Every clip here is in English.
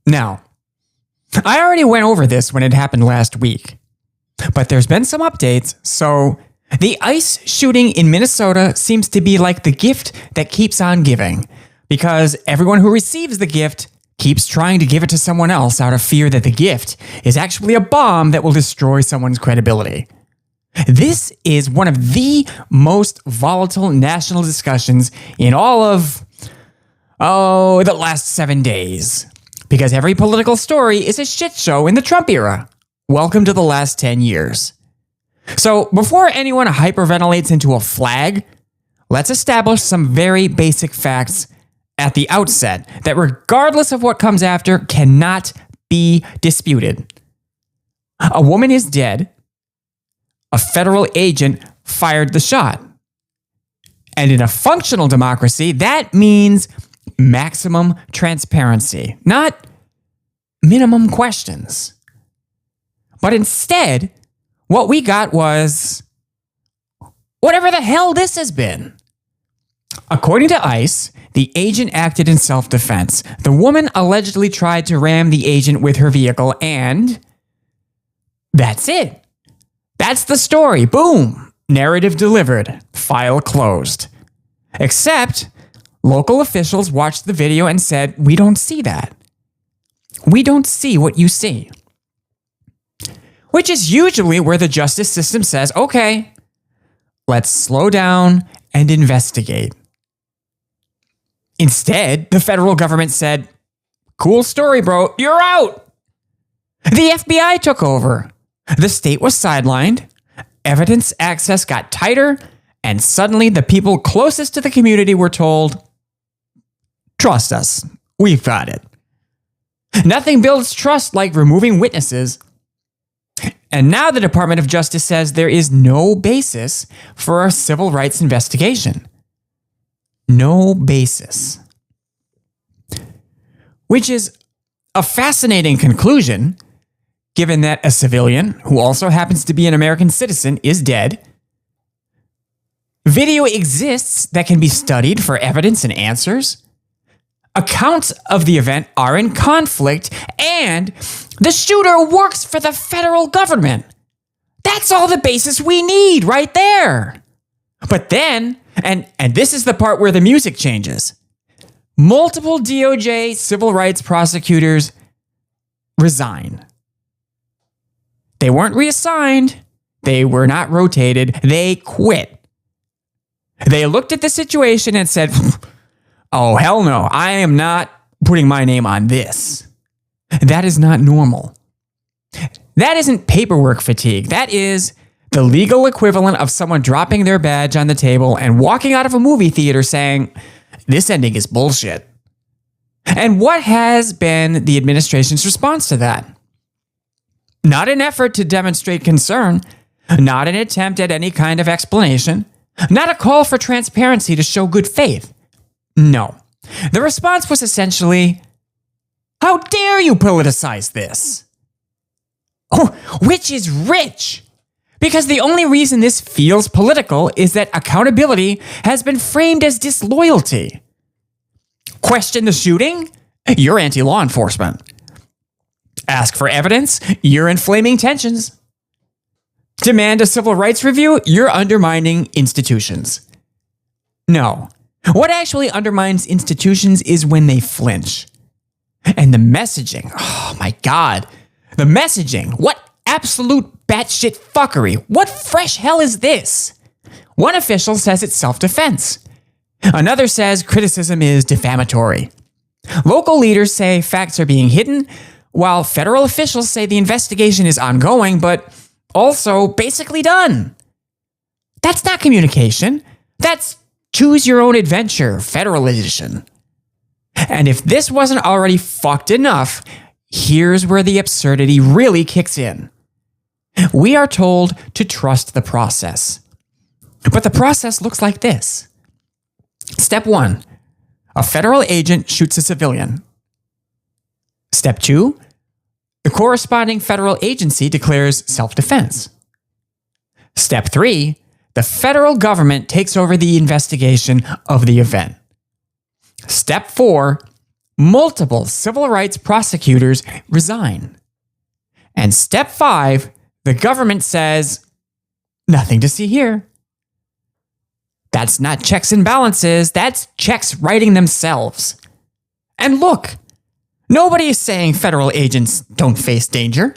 Now, I already went over this when it happened last week, but there's been some updates, so the ICE shooting in Minnesota seems to be like the gift that keeps on giving, because everyone who receives the gift keeps trying to give it to someone else out of fear that the gift is actually a bomb that will destroy someone's credibility. This is one of the most volatile national discussions in all of, the last 7 days. Because every political story is a shit show in the Trump era. Welcome to the last 10 years. So before anyone hyperventilates into a flag, let's establish some very basic facts at the outset that regardless of what comes after cannot be disputed. A woman is dead. A federal agent fired the shot. And in a functional democracy, that means maximum transparency, not minimum questions. But instead, what we got was whatever the hell this has been. According to ICE, the agent acted in self-defense. The woman allegedly tried to ram the agent with her vehicle, and that's it. That's the story. Boom. Narrative delivered. File closed. Except, local officials watched the video and said, we don't see that. We don't see what you see. Which is usually where the justice system says, okay, let's slow down and investigate. Instead, the federal government said, cool story, bro, you're out. The FBI took over. The state was sidelined, evidence access got tighter, and suddenly the people closest to the community were told, trust us, we've got it. Nothing builds trust like removing witnesses. And now the Department of Justice says there is no basis for a civil rights investigation. No basis. Which is a fascinating conclusion, given that a civilian, who also happens to be an American citizen, is dead. Video exists that can be studied for evidence and answers. Accounts of the event are in conflict, and the shooter works for the federal government. That's all the basis we need right there. But then, and this is the part where the music changes, multiple DOJ civil rights prosecutors resign. They weren't reassigned. They were not rotated. They quit. They looked at the situation and said, oh, hell no, I am not putting my name on this. That is not normal. That isn't paperwork fatigue. That is the legal equivalent of someone dropping their badge on the table and walking out of a movie theater saying, this ending is bullshit. And what has been the administration's response to that? Not an effort to demonstrate concern, not an attempt at any kind of explanation, not a call for transparency to show good faith. No. The response was essentially, how dare you politicize this? Oh, which is rich. Because the only reason this feels political is that accountability has been framed as disloyalty. Question the shooting? You're anti-law enforcement. Ask for evidence? You're inflaming tensions. Demand a civil rights review? You're undermining institutions. No. What actually undermines institutions is when they flinch. And the messaging, oh my God. The messaging, what absolute batshit fuckery. What fresh hell is this? One official says it's self-defense. Another says criticism is defamatory. Local leaders say facts are being hidden, while federal officials say the investigation is ongoing, but also basically done. That's not communication. That's choose your own adventure, federal edition. And if this wasn't already fucked enough, here's where the absurdity really kicks in. We are told to trust the process. But the process looks like this. Step 1, a federal agent shoots a civilian. Step 2, the corresponding federal agency declares self-defense. Step 3, the federal government takes over the investigation of the event. Step 4, multiple civil rights prosecutors resign. And step 5, the government says, nothing to see here. That's not checks and balances, that's checks writing themselves. And look, nobody is saying federal agents don't face danger.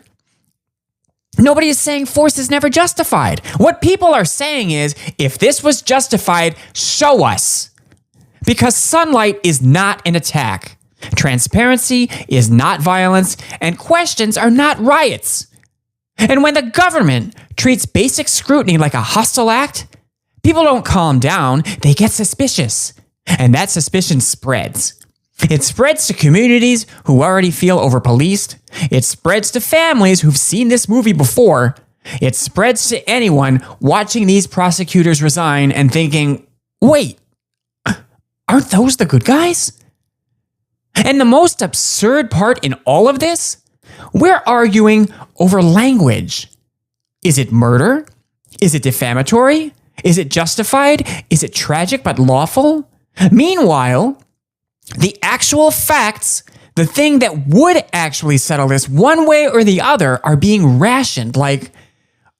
Nobody is saying force is never justified. What people are saying is, if this was justified, show us. Because sunlight is not an attack. Transparency is not violence, and questions are not riots. And when the government treats basic scrutiny like a hostile act, people don't calm down, they get suspicious. And that suspicion spreads. It spreads to communities who already feel over-policed. It spreads to families who've seen this movie before. It spreads to anyone watching these prosecutors resign and thinking, wait, aren't those the good guys? And the most absurd part in all of this, we're arguing over language. Is it murder? Is it defamatory? Is it justified? Is it tragic but lawful? Meanwhile, the actual facts, the thing that would actually settle this one way or the other, are being rationed like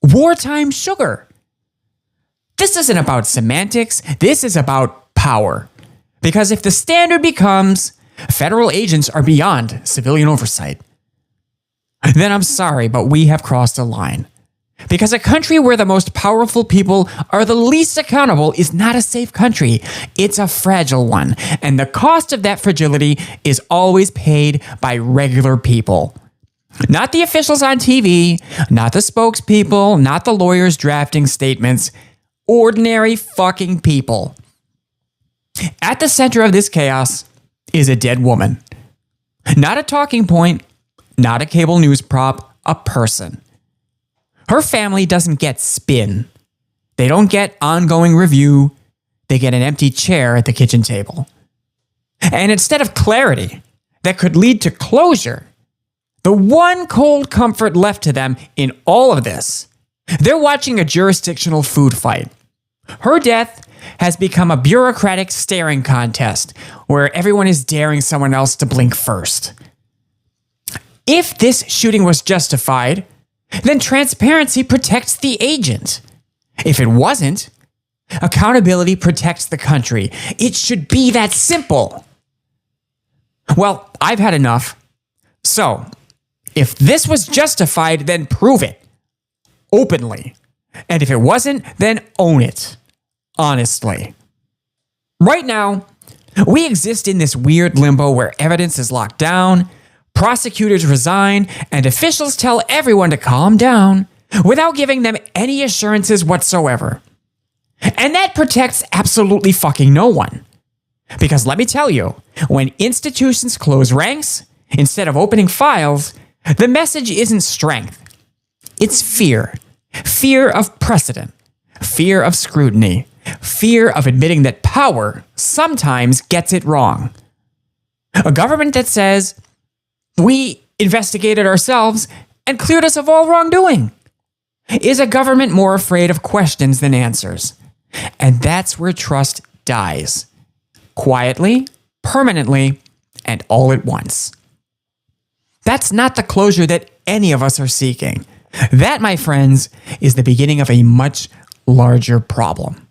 wartime sugar. This isn't about semantics. This is about power. Because if the standard becomes federal agents are beyond civilian oversight, then I'm sorry, but we have crossed a line. Because a country where the most powerful people are the least accountable is not a safe country. It's a fragile one. And the cost of that fragility is always paid by regular people. Not the officials on TV, not the spokespeople, not the lawyers drafting statements. Ordinary fucking people. At the center of this chaos is a dead woman. Not a talking point, not a cable news prop, a person. Her family doesn't get spin. They don't get ongoing review. They get an empty chair at the kitchen table. And instead of clarity that could lead to closure, the one cold comfort left to them in all of this, they're watching a jurisdictional food fight. Her death has become a bureaucratic staring contest where everyone is daring someone else to blink first. If this shooting was justified, then transparency protects the agent. If it wasn't, accountability protects the country. It should be that simple. Well, I've had enough. So, if this was justified, then prove it. Openly. And if it wasn't, then own it. Honestly. Right now, we exist in this weird limbo where evidence is locked down, prosecutors resign, and officials tell everyone to calm down without giving them any assurances whatsoever. And that protects absolutely fucking no one. Because let me tell you, when institutions close ranks, instead of opening files, the message isn't strength. It's fear. Fear of precedent. Fear of scrutiny. Fear of admitting that power sometimes gets it wrong. A government that says, we investigated ourselves and cleared us of all wrongdoing, is a government more afraid of questions than answers. And that's where trust dies. Quietly, permanently, and all at once. That's not the closure that any of us are seeking. That, my friends, is the beginning of a much larger problem.